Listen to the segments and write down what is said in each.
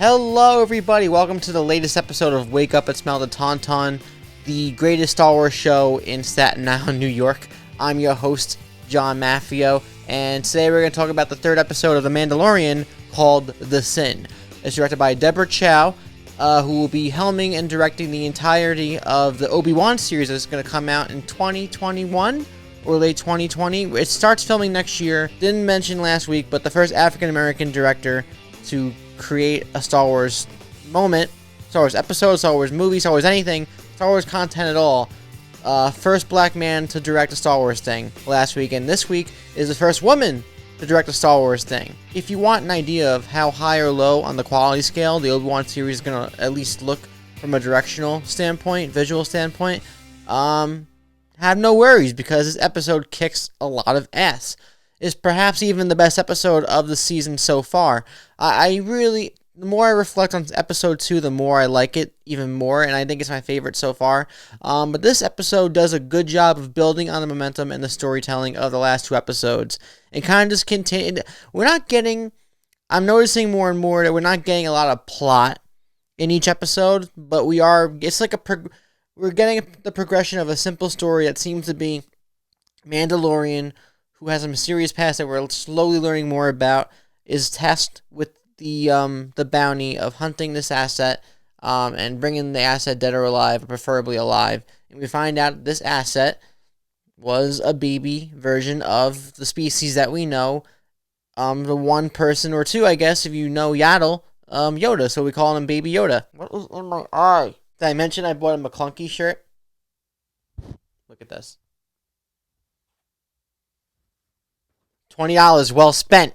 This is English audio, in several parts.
Hello everybody, welcome to the latest episode of Wake Up and Smell the Tauntaun, the greatest Star Wars show in Staten Island, New York. I'm your host, John Maffio, and today we're going to talk about the third episode of The Mandalorian called The Sin. It's directed by Deborah Chow, who will be helming and directing the entirety of the Obi-Wan series that's going to come out in 2021 or late 2020. It starts filming next year. Didn't mention last week, but the first African-American director to create a Star Wars moment, Star Wars episode, Star Wars movie, Star Wars anything, Star Wars content at all. First black man to direct a Star Wars thing last week, and this week is the first woman to direct a Star Wars thing. If you want an idea of how high or low on the quality scale the Obi-Wan series is going to at least look from a directional standpoint, visual standpoint, have no worries, because this episode kicks a lot of ass. It's perhaps even the best episode of the season so far. The more I reflect on episode 2, the more I like it even more, and I think it's my favorite so far. But this episode does a good job of building on the momentum and the storytelling of the last 2 episodes, and kind of just continue. I'm noticing more and more that we're not getting a lot of plot in each episode, but we are. It's like we're getting the progression of a simple story that seems to be Mandalorian, who has a mysterious past that we're slowly learning more about, is tasked with the bounty of hunting this asset and bringing the asset dead or alive, or preferably alive. And we find out this asset was a baby version of the species that we know, the one person or two, I guess, if you know Yaddle, Yoda. So we call him Baby Yoda. What is in my eye? Did I mention I bought him a Clunky shirt? Look at this. $20 well spent.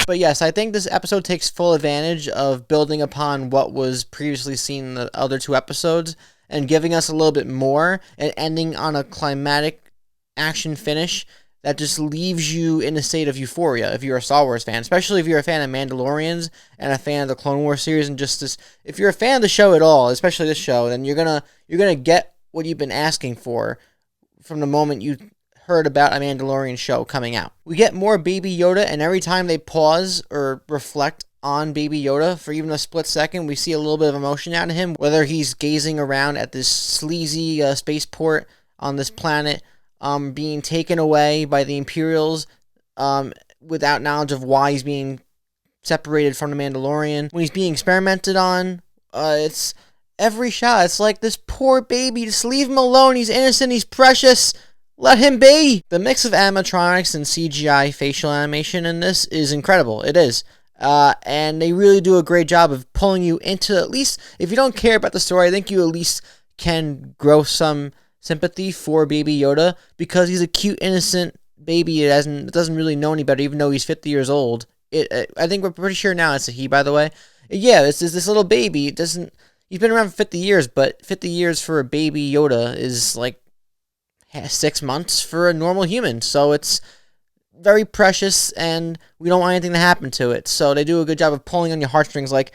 But yes, I think this episode takes full advantage of building upon what was previously seen in the other 2 episodes and giving us a little bit more and ending on a climatic action finish that just leaves you in a state of euphoria if you're a Star Wars fan, especially if you're a fan of Mandalorians and a fan of the Clone Wars series, and just this. If you're a fan of the show at all, especially this show, then you're gonna get what you've been asking for from the moment you heard about a Mandalorian show coming out. We get more Baby Yoda, and every time they pause or reflect on Baby Yoda for even a split second, we see a little bit of emotion out of him, whether he's gazing around at this sleazy spaceport on this planet, being taken away by the Imperials without knowledge of why he's being separated from the Mandalorian, when he's being experimented on. It's every shot. It's like, this poor baby, just leave him alone. He's innocent. He's precious. Let him be! The mix of animatronics and CGI facial animation in this is incredible. It is. And they really do a great job of pulling you into, at least, if you don't care about the story, I think you at least can grow some sympathy for Baby Yoda, because he's a cute, innocent baby. It doesn't really know any better, even though he's 50 years old. I think we're pretty sure now it's a he, by the way. Yeah, this little baby. He's been around for 50 years, but 50 years for a Baby Yoda is like 6 months for a normal human. So it's very precious, and we don't want anything to happen to it. So they do a good job of pulling on your heartstrings, like,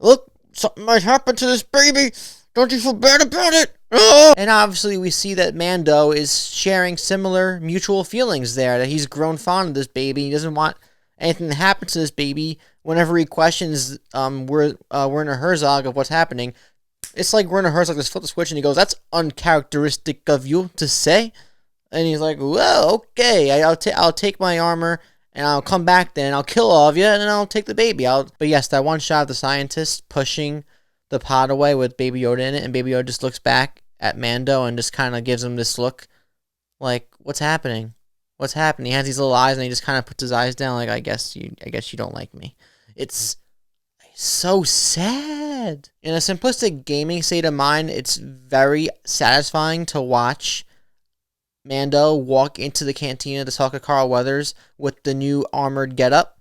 look, something might happen to this baby. Don't you feel bad about it? Oh! And obviously we see that Mando is sharing similar mutual feelings there, that he's grown fond of this baby. He doesn't want anything to happen to this baby. Whenever he questions Werner Herzog of what's happening, it's like Werner Herzog just flipped the switch and he goes, "That's uncharacteristic of you to say." And he's like, "Well, okay, I'll take my armor and I'll come back then. I'll kill all of you and then I'll take the baby." But yes, that one shot of the scientist pushing the pod away with Baby Yoda in it, and Baby Yoda just looks back at Mando and just kind of gives him this look like, "What's happening? What's happening?" He has these little eyes and he just kind of puts his eyes down, like, I guess you don't like me. It's so sad. In a simplistic gaming state of mind, it's very satisfying to watch Mando walk into the cantina to talk to Carl Weathers with the new armored getup.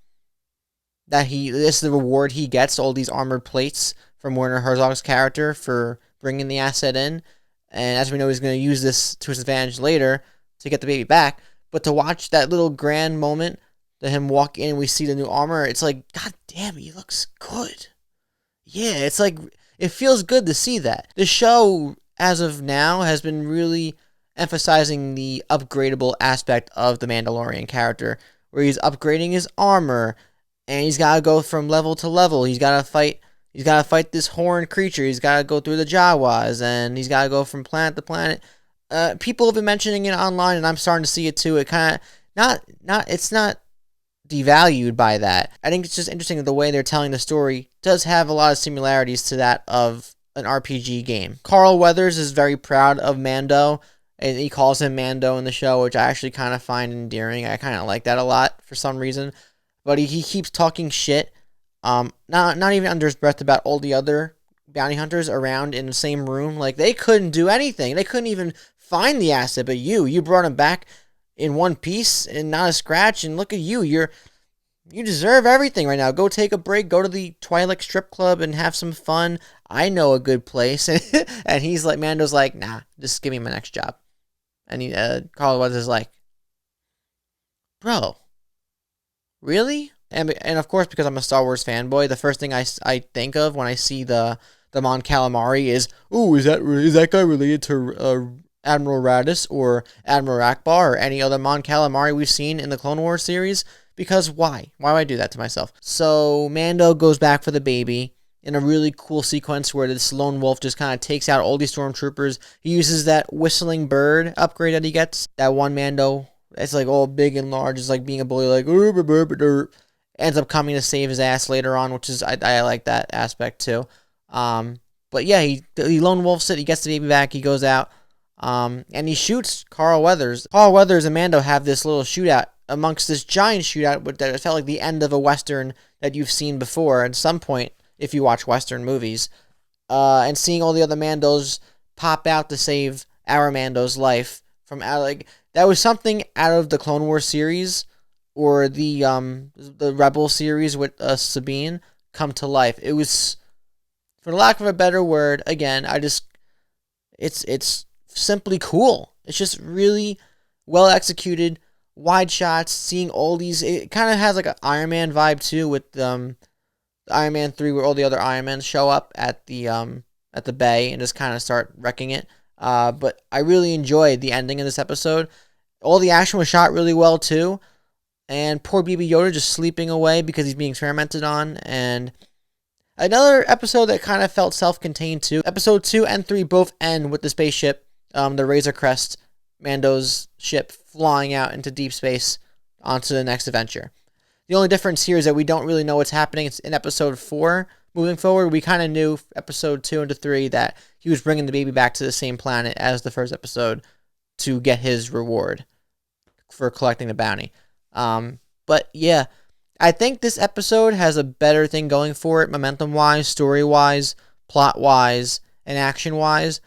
This is the reward he gets, all these armored plates from Werner Herzog's character for bringing the asset in. And as we know, he's going to use this to his advantage later to get the baby back. But to watch that little grand moment, to him walk in, we see the new armor, it's like, God damn, he looks good. Yeah, it's like, it feels good to see that. The show, as of now, has been really emphasizing the upgradable aspect of the Mandalorian character, where he's upgrading his armor, and he's got to go from level to level. He's got to fight. He's got to fight this horned creature. He's got to go through the Jawas, and he's got to go from planet to planet. People have been mentioning it online, and I'm starting to see it too. It kind of it's not devalued by that. I think it's just interesting that the way they're telling the story does have a lot of similarities to that of an RPG game. Carl Weathers is very proud of Mando, and he calls him Mando in the show, which I actually kind of find endearing. I kind of like that a lot for some reason. But he keeps talking shit, not even under his breath, about all the other bounty hunters around in the same room. Like, they couldn't do anything. They couldn't even find the asset, but you brought him back in one piece and not a scratch, and look at you. You deserve everything right now. Go take a break, go to the Twilight Strip Club and have some fun. I know a good place. And he's like, Mando's like, nah, just give me my next job. And Carl Weathers is like, bro, really? And of course, because I'm a Star Wars fanboy, the first thing I think of when I see the Mon Calamari is, ooh, is that guy related to Admiral Raddus or Admiral Akbar or any other Mon Calamari we've seen in the Clone Wars series? Because why? Why would I do that to myself? So Mando goes back for the baby in a really cool sequence where this lone wolf just kind of takes out all these stormtroopers. He uses that whistling bird upgrade that he gets. That one Mando, it's like all big and large. It's like being a bully, like, ends up coming to save his ass later on, which is, I like that aspect too. But yeah, he lone wolfs it. He gets the baby back. He goes out, and he shoots Carl Weathers. Carl Weathers and Mando have this little shootout amongst this giant shootout that felt like the end of a Western that you've seen before at some point if you watch Western movies. And seeing all the other Mandos pop out to save our Mando's life from like that was something out of the Clone Wars series or the Rebel series with Sabine come to life. It was, for lack of a better word, again, it's simply cool. It's just really well executed. Wide shots, seeing all these, it kind of has like an Iron Man vibe too, with Iron Man 3, where all the other Iron Men show up at the bay and just kind of start wrecking it. But I really enjoyed the ending of this episode. All the action was shot really well too, and poor Baby Yoda just sleeping away because he's being experimented on. And another episode that kind of felt self-contained too. Episode 2 and 3 both end with the spaceship, the Razor Crest, Mando's ship, flying out into deep space onto the next adventure. The only difference here is that we don't really know what's happening. It's in episode 4. Moving forward, we kind of knew episode 2 and 3 that he was bringing the baby back to the same planet as the first episode to get his reward for collecting the bounty. But yeah, I think this episode has a better thing going for it, momentum-wise, story-wise, plot-wise, and action-wise.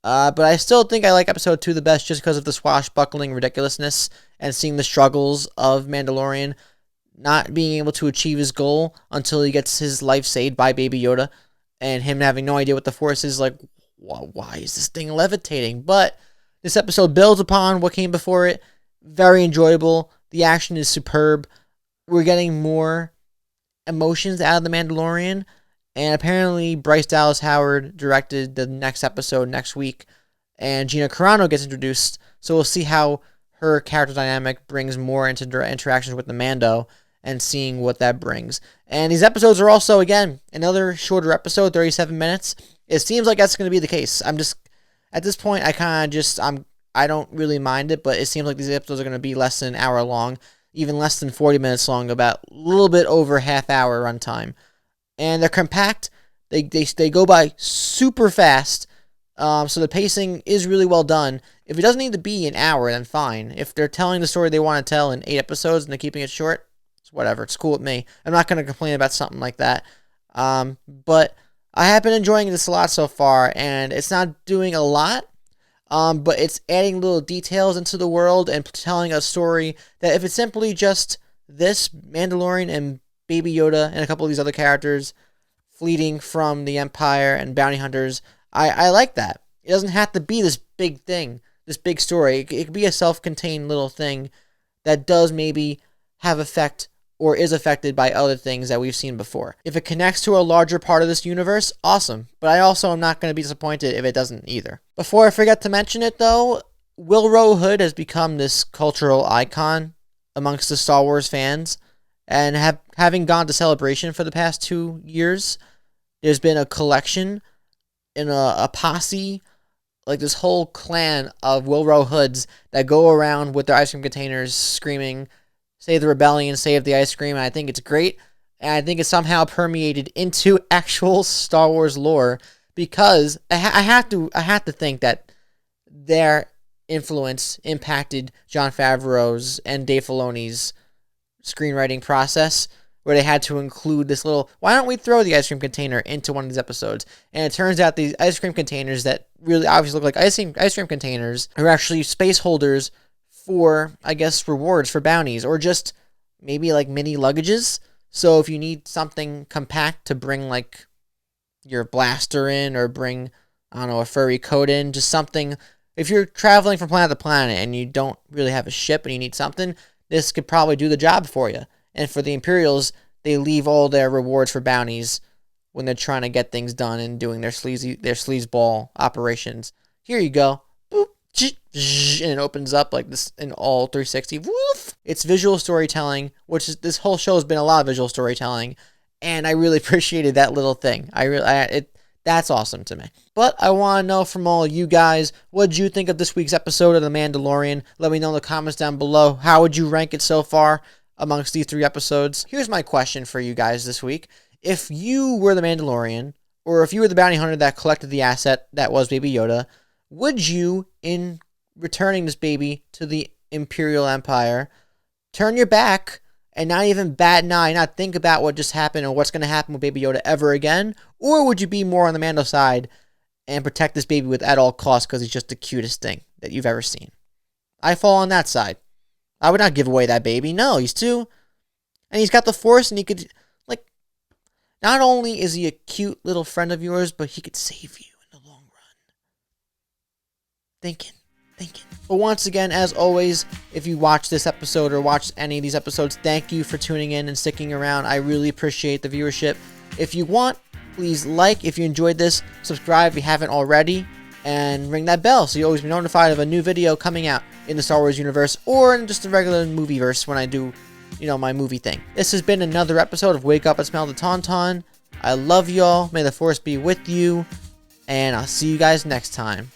But I still think I like episode 2 the best just because of the swashbuckling ridiculousness and seeing the struggles of Mandalorian not being able to achieve his goal until he gets his life saved by Baby Yoda, and him having no idea what the Force is. Like, why is this thing levitating? But this episode builds upon what came before it. Very enjoyable. The action is superb. We're getting more emotions out of the Mandalorian. And apparently Bryce Dallas Howard directed the next episode next week. And Gina Carano gets introduced. So we'll see how her character dynamic brings more into interactions with the Mando and seeing what that brings. And these episodes are also, again, another shorter episode, 37 minutes. It seems like that's going to be the case. I'm just, at this point, I don't really mind it, but it seems like these episodes are going to be less than an hour long, even less than 40 minutes long, about a little bit over half hour runtime. And they're compact. They go by super fast. So the pacing is really well done. If it doesn't need to be an hour, then fine. If they're telling the story they want to tell in 8 episodes and they're keeping it short, it's whatever. It's cool with me. I'm not going to complain about something like that. But I have been enjoying this a lot so far, and it's not doing a lot, but it's adding little details into the world and telling a story that if it's simply just this Mandalorian and Baby Yoda and a couple of these other characters fleeing from the Empire and bounty hunters, I like that. It doesn't have to be this big thing, this big story. It could be a self-contained little thing that does maybe have effect or is affected by other things that we've seen before. If it connects to a larger part of this universe, awesome. But I also am not going to be disappointed if it doesn't either. Before I forget to mention it, though, Wilro Hood has become this cultural icon amongst the Star Wars fans. And having gone to Celebration for the past 2 years, there's been a collection in a posse, like this whole clan of Wilro Hoods that go around with their ice cream containers screaming, "Save the rebellion, save the ice cream." And I think it's great. And I think it's somehow permeated into actual Star Wars lore, because I have to think that their influence impacted Jon Favreau's and Dave Filoni's screenwriting process, where they had to include this little, why don't we throw the ice cream container into one of these episodes? And it turns out these ice cream containers that really obviously look like ice cream containers are actually space holders for, I guess, rewards for bounties, or just maybe like mini luggages. So if you need something compact to bring like your blaster in, or bring, I don't know, a furry coat in, just something. If you're traveling from planet to planet and you don't really have a ship and you need something, this could probably do the job for you. And for the Imperials, they leave all their rewards for bounties when they're trying to get things done and doing their sleazeball operations. Here you go. Boop, and it opens up like this in all 360. Woof! It's visual storytelling, which is, this whole show has been a lot of visual storytelling, and I really appreciated that little thing. That's awesome to me. But I want to know from all you guys, what did you think of this week's episode of The Mandalorian? Let me know in the comments down below. How would you rank it so far amongst these 3 episodes? Here's my question for you guys this week. If you were the Mandalorian, or if you were the bounty hunter that collected the asset that was Baby Yoda, would you, in returning this baby to the Imperial Empire, turn your back and not even bat an eye, not think about what just happened or what's going to happen with Baby Yoda ever again? Or would you be more on the Mando side and protect this baby with at all costs because he's just the cutest thing that you've ever seen? I fall on that side. I would not give away that baby. No, he's too... And he's got the Force, and he could... Like, not only is he a cute little friend of yours, but he could save you in the long run. Thinking. But once again, as always, if you watch this episode or watch any of these episodes, thank you for tuning in and sticking around. I really appreciate the viewership. If you want, please like if you enjoyed this, subscribe if you haven't already, and ring that bell so you always be notified of a new video coming out in the Star Wars universe, or in just the regular movieverse when I do, my movie thing. This has been another episode of Wake Up and Smell the Tauntaun. I love y'all. May the Force be with you, and I'll see you guys next time.